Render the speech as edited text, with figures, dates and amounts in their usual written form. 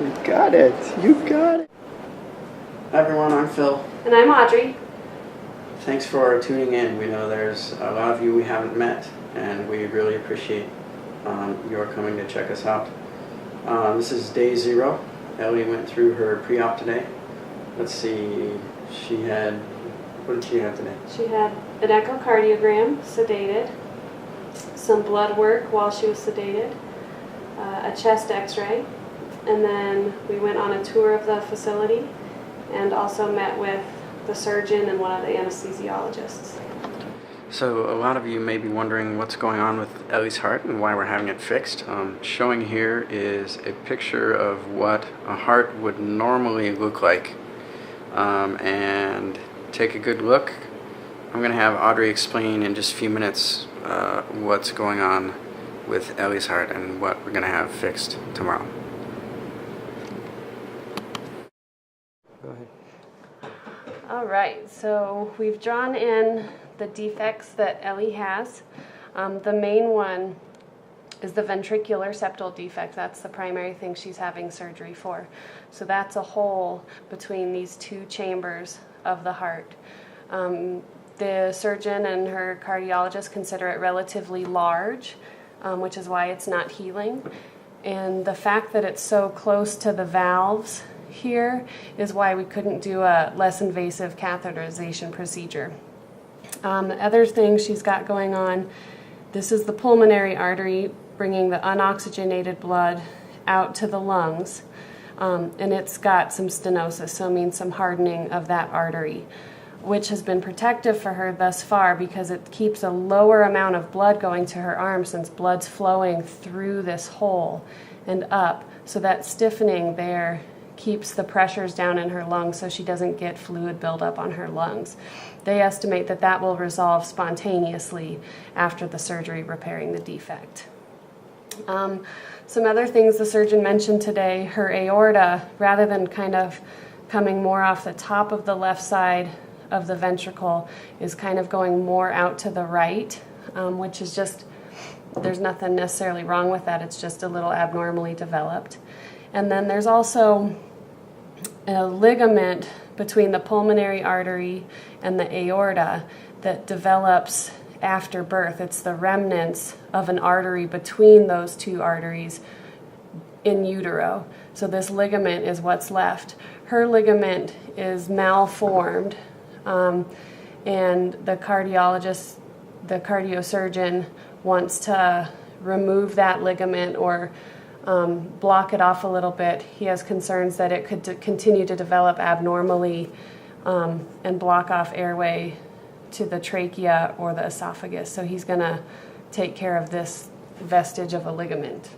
You got it. You got it. Hi everyone, I'm Phil. And I'm Audrey. Thanks for tuning in. We know there's a lot of you we haven't met, and we really appreciate your coming to check us out. This is day 0. Elie went through her pre-op today. Let's see, what did she have today? She had an echocardiogram, sedated, some blood work while she was sedated, a chest x-ray, and then we went on a tour of the facility and also met with the surgeon and one of the anesthesiologists. So a lot of you may be wondering what's going on with Elie's heart and why we're having it fixed. Showing here is a picture of what a heart would normally look like. And take a good look. I'm going to have Audrey explain in just a few minutes what's going on with Elie's heart and what we're going to have fixed tomorrow. Go ahead. All right, so we've drawn in the defects that Elie has. The main one is the ventricular septal defect. That's the primary thing she's having surgery for. So that's a hole between these two chambers of the heart. The surgeon and her cardiologist consider it relatively large, which is why it's not healing. And the fact that it's so close to the valves here is why we couldn't do a less invasive catheterization procedure. Other things she's got going on, this is the pulmonary artery bringing the unoxygenated blood out to the lungs, and it's got some stenosis, so it means some hardening of that artery, which has been protective for her thus far because it keeps a lower amount of blood going to her arm since blood's flowing through this hole and up, so that stiffening there keeps the pressures down in her lungs so she doesn't get fluid buildup on her lungs. They estimate that that will resolve spontaneously after the surgery repairing the defect. Some other things the surgeon mentioned today, her aorta, rather than kind of coming more off the top of the left side of the ventricle, is kind of going more out to the right, which is just, there's nothing necessarily wrong with that, it's just a little abnormally developed. And then there's also a ligament between the pulmonary artery and the aorta that develops after birth. It's the remnants of an artery between those two arteries in utero. So this ligament is what's left. Her ligament is malformed, and the cardiologist, the cardiosurgeon, wants to remove that ligament or block it off a little bit. He has concerns that it could continue to develop abnormally and block off airway to the trachea or the esophagus. So he's going to take care of this vestige of a ligament.